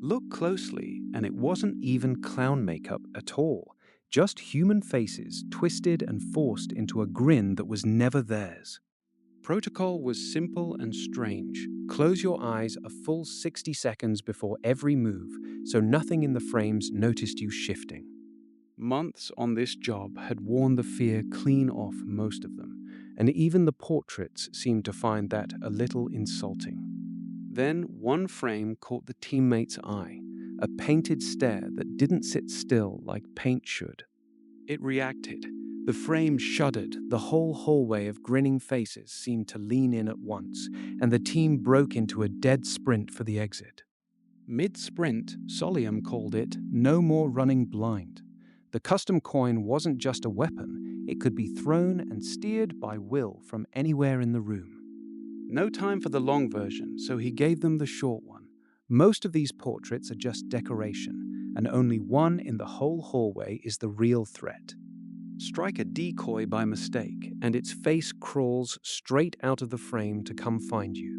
Look closely, and it wasn't even clown makeup at all, just human faces twisted and forced into a grin that was never theirs. Protocol was simple and strange. Close your eyes a full 60 seconds before every move, so nothing in the frames noticed you shifting. Months on this job had worn the fear clean off most of them, and even the portraits seemed to find that a little insulting. Then one frame caught the teammate's eye, a painted stare that didn't sit still like paint should. It reacted. The frame shuddered, the whole hallway of grinning faces seemed to lean in at once, and the team broke into a dead sprint for the exit. Mid-sprint, Soleum called it "no more running blind." The custom coin wasn't just a weapon, it could be thrown and steered by will from anywhere in the room. No time for the long version, so he gave them the short one. Most of these portraits are just decoration, and only one in the whole hallway is the real threat. Strike a decoy by mistake, and its face crawls straight out of the frame to come find you.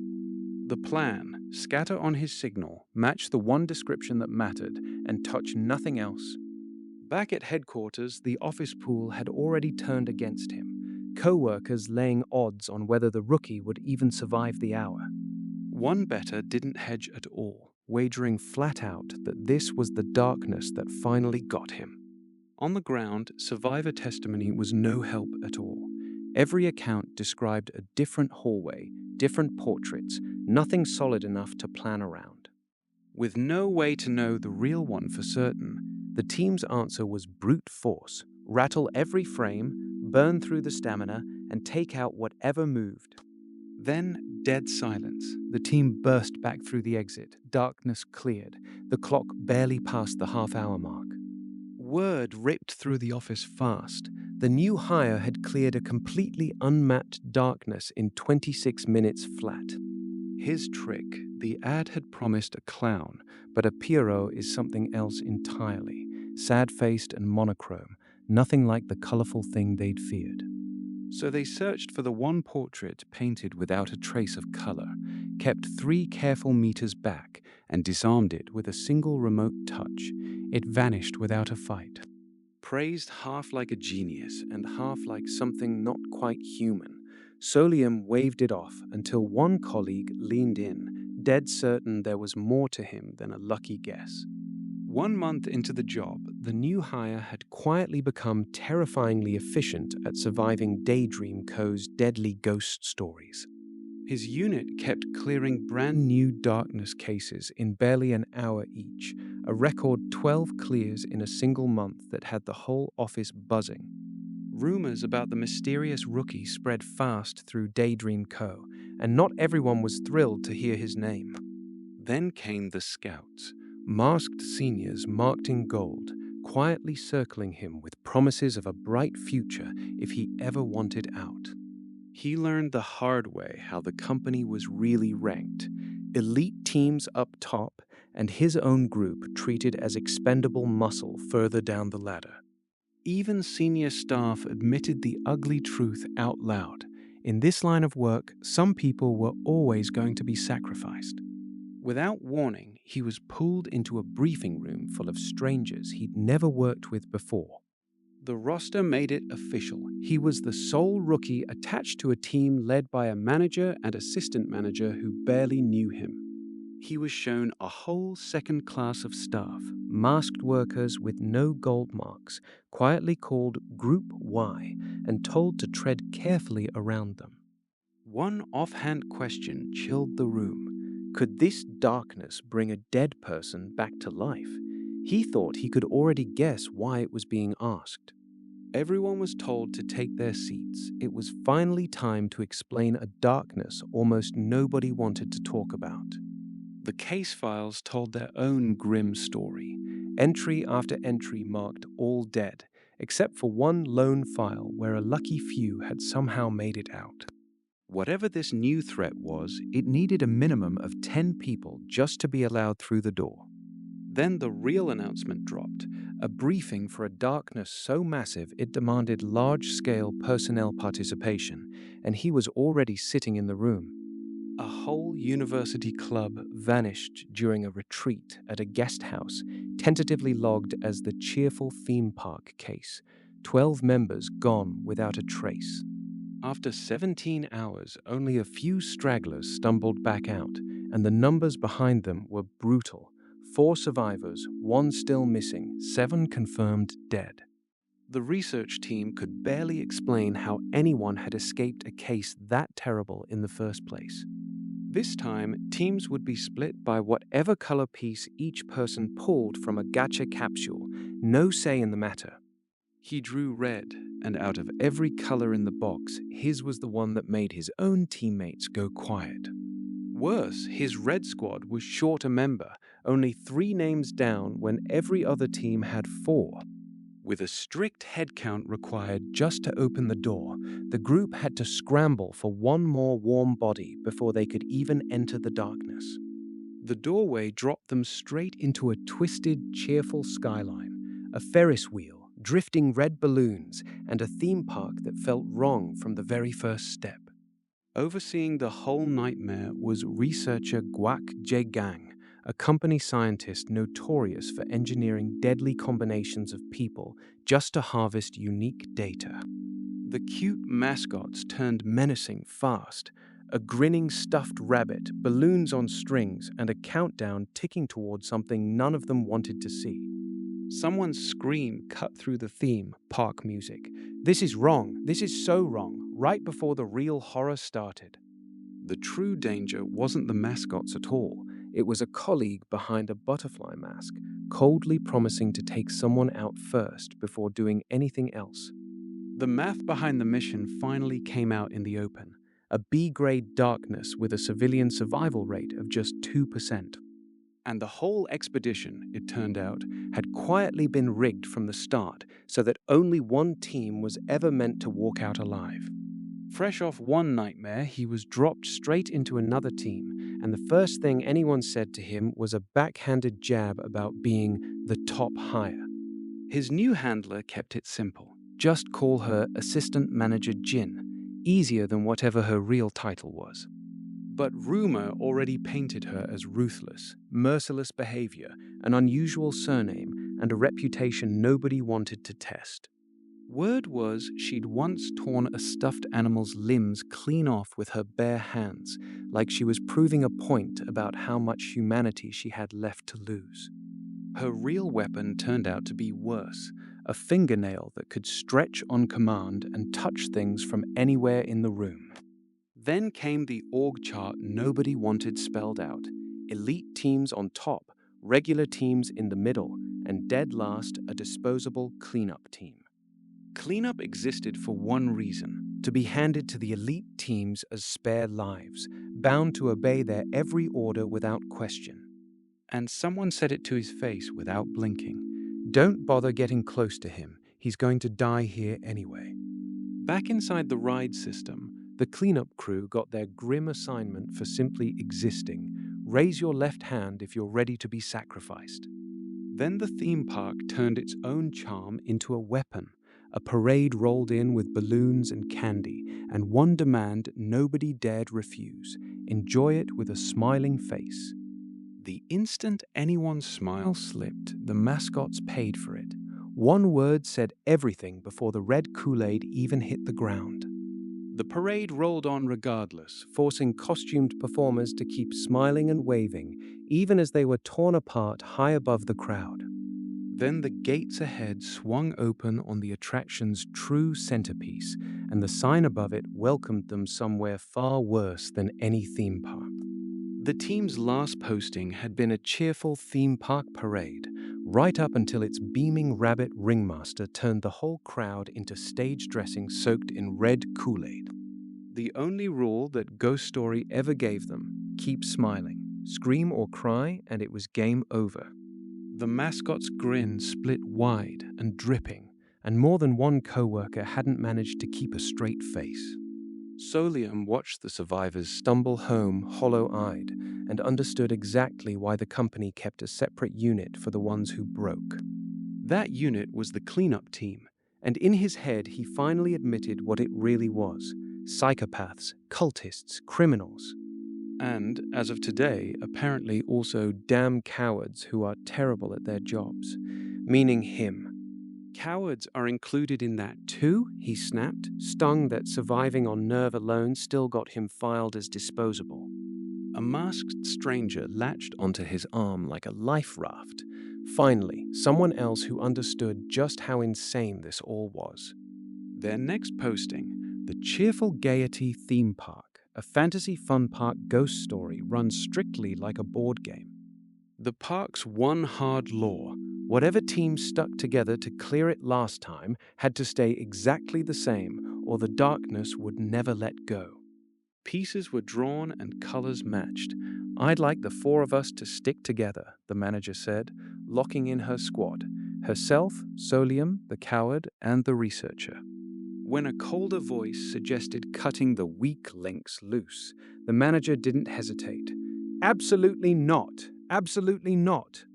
The plan: scatter on his signal, match the one description that mattered, and touch nothing else. Back at headquarters, the office pool had already turned against him, co-workers laying odds on whether the rookie would even survive the hour. One bettor didn't hedge at all, wagering flat out that this was the darkness that finally got him. On the ground, survivor testimony was no help at all. Every account described a different hallway, different portraits, nothing solid enough to plan around. With no way to know the real one for certain, the team's answer was brute force: rattle every frame, burn through the stamina, and take out whatever moved. Then, dead silence. The team burst back through the exit. Darkness cleared. The clock barely passed the half-hour mark. Word ripped through the office fast. The new hire had cleared a completely unmapped darkness in 26 minutes flat. His trick, the ad had promised a clown, but a Pierrot is something else entirely. Sad-faced and monochrome, nothing like the colorful thing they'd feared. So they searched for the one portrait painted without a trace of color, kept 3 careful meters back, and disarmed it with a single remote touch. It vanished without a fight. Praised half like a genius and half like something not quite human, Soleum waved it off until one colleague leaned in, dead certain there was more to him than a lucky guess. 1 month into the job, the new hire had quietly become terrifyingly efficient at surviving Daydream Co's deadly ghost stories. His unit kept clearing brand new darkness cases in barely an hour each, a record 12 clears in a single month that had the whole office buzzing. Rumors about the mysterious rookie spread fast through Daydream Co., and not everyone was thrilled to hear his name. Then came the scouts, masked seniors marked in gold, quietly circling him with promises of a bright future if he ever wanted out. He learned the hard way how the company was really ranked. Elite teams up top, and his own group treated as expendable muscle further down the ladder. Even senior staff admitted the ugly truth out loud. In this line of work, some people were always going to be sacrificed. Without warning, he was pulled into a briefing room full of strangers he'd never worked with before. The roster made it official. He was the sole rookie attached to a team led by a manager and assistant manager who barely knew him. He was shown a whole second class of staff, masked workers with no gold marks, quietly called Group Y, and told to tread carefully around them. One offhand question chilled the room. Could this darkness bring a dead person back to life? He thought he could already guess why it was being asked. Everyone was told to take their seats. It was finally time to explain a darkness almost nobody wanted to talk about. The case files told their own grim story. Entry after entry marked all dead, except for one lone file where a lucky few had somehow made it out. Whatever this new threat was, it needed a minimum of 10 people just to be allowed through the door. Then the real announcement dropped, a briefing for a darkness so massive it demanded large-scale personnel participation, and he was already sitting in the room. A whole university club vanished during a retreat at a guest house, tentatively logged as the Cheerful Theme Park case. 12 members gone without a trace. After 17 hours, only a few stragglers stumbled back out, and the numbers behind them were brutal. 4 survivors, 1 still missing, 7 confirmed dead. The research team could barely explain how anyone had escaped a case that terrible in the first place. This time, teams would be split by whatever color piece each person pulled from a gacha capsule, no say in the matter. He drew red, and out of every color in the box, his was the one that made his own teammates go quiet. Worse, his red squad was short a member, only 3 names down when every other team had 4. With a strict headcount required just to open the door, the group had to scramble for one more warm body before they could even enter the darkness. The doorway dropped them straight into a twisted, cheerful skyline, a Ferris wheel, drifting red balloons, and a theme park that felt wrong from the very first step. Overseeing the whole nightmare was researcher Guak Jegang, a company scientist notorious for engineering deadly combinations of people just to harvest unique data. The cute mascots turned menacing fast, a grinning stuffed rabbit, balloons on strings, and a countdown ticking towards something none of them wanted to see. Someone's scream cut through the theme, park music. "This is wrong, this is so wrong," right before the real horror started. The true danger wasn't the mascots at all. It was a colleague behind a butterfly mask, coldly promising to take someone out first before doing anything else. The math behind the mission finally came out in the open. a B-grade darkness with a civilian survival rate of just 2%. And the whole expedition, it turned out, had quietly been rigged from the start so that only one team was ever meant to walk out alive. Fresh off one nightmare, he was dropped straight into another team, and the first thing anyone said to him was a backhanded jab about being the top hire. His new handler kept it simple. Just call her Assistant Manager Jin, easier than whatever her real title was. But rumor already painted her as ruthless, merciless behavior, an unusual surname, and a reputation nobody wanted to test. Word was she'd once torn a stuffed animal's limbs clean off with her bare hands, like she was proving a point about how much humanity she had left to lose. Her real weapon turned out to be worse, a fingernail that could stretch on command and touch things from anywhere in the room. Then came the org chart nobody wanted spelled out. Elite teams on top, regular teams in the middle, and dead last, a disposable cleanup team. Cleanup existed for one reason: to be handed to the elite teams as spare lives, bound to obey their every order without question. And someone said it to his face without blinking. Don't bother getting close to him. He's going to die here anyway. Back inside the ride system, the cleanup crew got their grim assignment for simply existing. Raise your left hand if you're ready to be sacrificed. Then the theme park turned its own charm into a weapon. A parade rolled in with balloons and candy, and one demand nobody dared refuse: enjoy it with a smiling face. The instant anyone's smile slipped, the mascots paid for it. One word said everything before the red Kool-Aid even hit the ground. The parade rolled on regardless, forcing costumed performers to keep smiling and waving, even as they were torn apart high above the crowd. Then the gates ahead swung open on the attraction's true centerpiece, and the sign above it welcomed them somewhere far worse than any theme park. The team's last posting had been a cheerful theme park parade, right up until its beaming rabbit ringmaster turned the whole crowd into stage dressing soaked in red Kool-Aid. The only rule that Ghost Story ever gave them: keep smiling, scream or cry, and it was game over. The mascot's grin split wide and dripping, and more than one coworker hadn't managed to keep a straight face. Soleum watched the survivors stumble home hollow-eyed and understood exactly why the company kept a separate unit for the ones who broke. That unit was the cleanup team, and in his head he finally admitted what it really was: psychopaths, cultists, criminals. And, as of today, apparently also damn cowards who are terrible at their jobs. Meaning him. Cowards are included in that too? He snapped, stung that surviving on nerve alone still got him filed as disposable. A masked stranger latched onto his arm like a life raft. Finally, someone else who understood just how insane this all was. Their next posting: the Cheerful Gaiety Theme Park, a fantasy fun park ghost story run strictly like a board game. The park's one hard law: whatever team stuck together to clear it last time had to stay exactly the same, or the darkness would never let go. Pieces were drawn and colors matched. I'd like the four of us to stick together, the manager said, locking in her squad: herself, Soleum, the coward, and the researcher. When a colder voice suggested cutting the weak links loose, the manager didn't hesitate. Absolutely not. Absolutely not.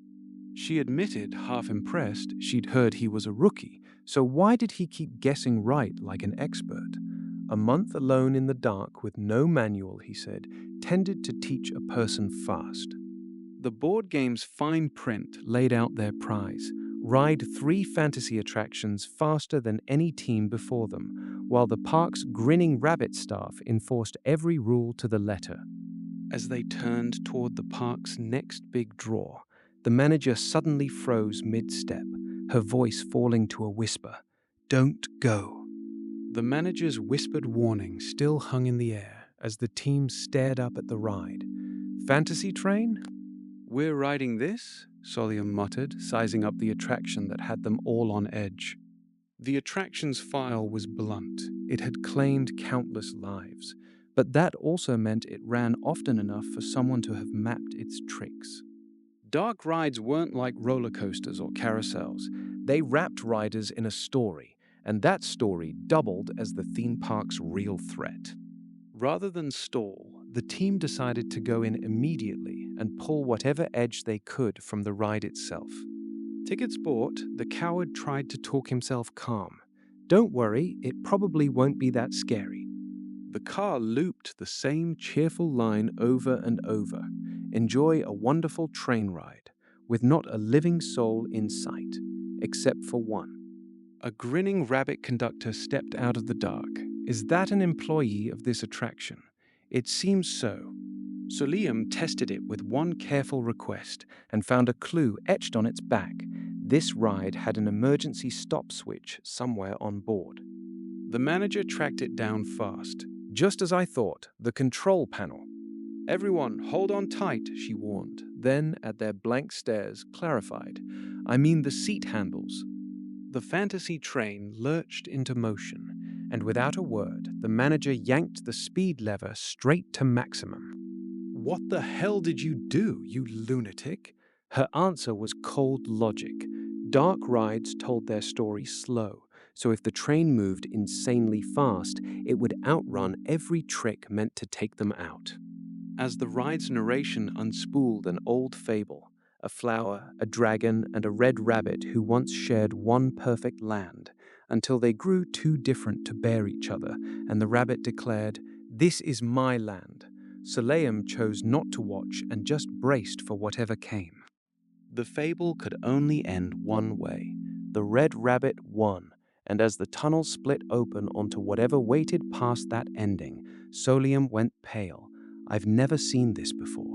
She admitted, half impressed, she'd heard he was a rookie, so why did he keep guessing right like an expert? A month alone in the dark with no manual, he said, tended to teach a person fast. The board game's fine print laid out their prize: ride 3 fantasy attractions faster than any team before them, while the park's grinning rabbit staff enforced every rule to the letter. As they turned toward the park's next big draw, the manager suddenly froze mid-step, her voice falling to a whisper. Don't go. The manager's whispered warning still hung in the air as the team stared up at the ride. Fantasy train? We're riding this? Soleum muttered, sizing up the attraction that had them all on edge. The attraction's file was blunt. It had claimed countless lives. but that also meant it ran often enough for someone to have mapped its tricks. Dark rides weren't like roller coasters or carousels. They wrapped riders in a story, and that story doubled as the theme park's real threat. Rather than stall, the team decided to go in immediately and pull whatever edge they could from the ride itself. Tickets bought, the coward tried to talk himself calm. Don't worry, it probably won't be that scary. The car looped the same cheerful line over and over. Enjoy a wonderful train ride, with not a living soul in sight, except for one. A grinning rabbit conductor stepped out of the dark. Is that an employee of this attraction? It seems so. Soleum tested it with one careful request and found a clue etched on its back. This ride had an emergency stop switch somewhere on board. The manager tracked it down fast. Just as I thought, the control panel. Everyone, hold on tight, she warned. Then, at their blank stares, clarified. I mean the seat handles. The fantasy train lurched into motion, and without a word, the manager yanked the speed lever straight to maximum. What the hell did you do, you lunatic? Her answer was cold logic. Dark rides told their story slow, so if the train moved insanely fast, it would outrun every trick meant to take them out. As the ride's narration unspooled an old fable, a flower, a dragon, and a red rabbit who once shared one perfect land, until they grew too different to bear each other, and the rabbit declared, "This is my land." Soleum chose not to watch and just braced for whatever came. The fable could only end one way. The red rabbit won, and as the tunnel split open onto whatever waited past that ending, Soleum went pale. I've never seen this before.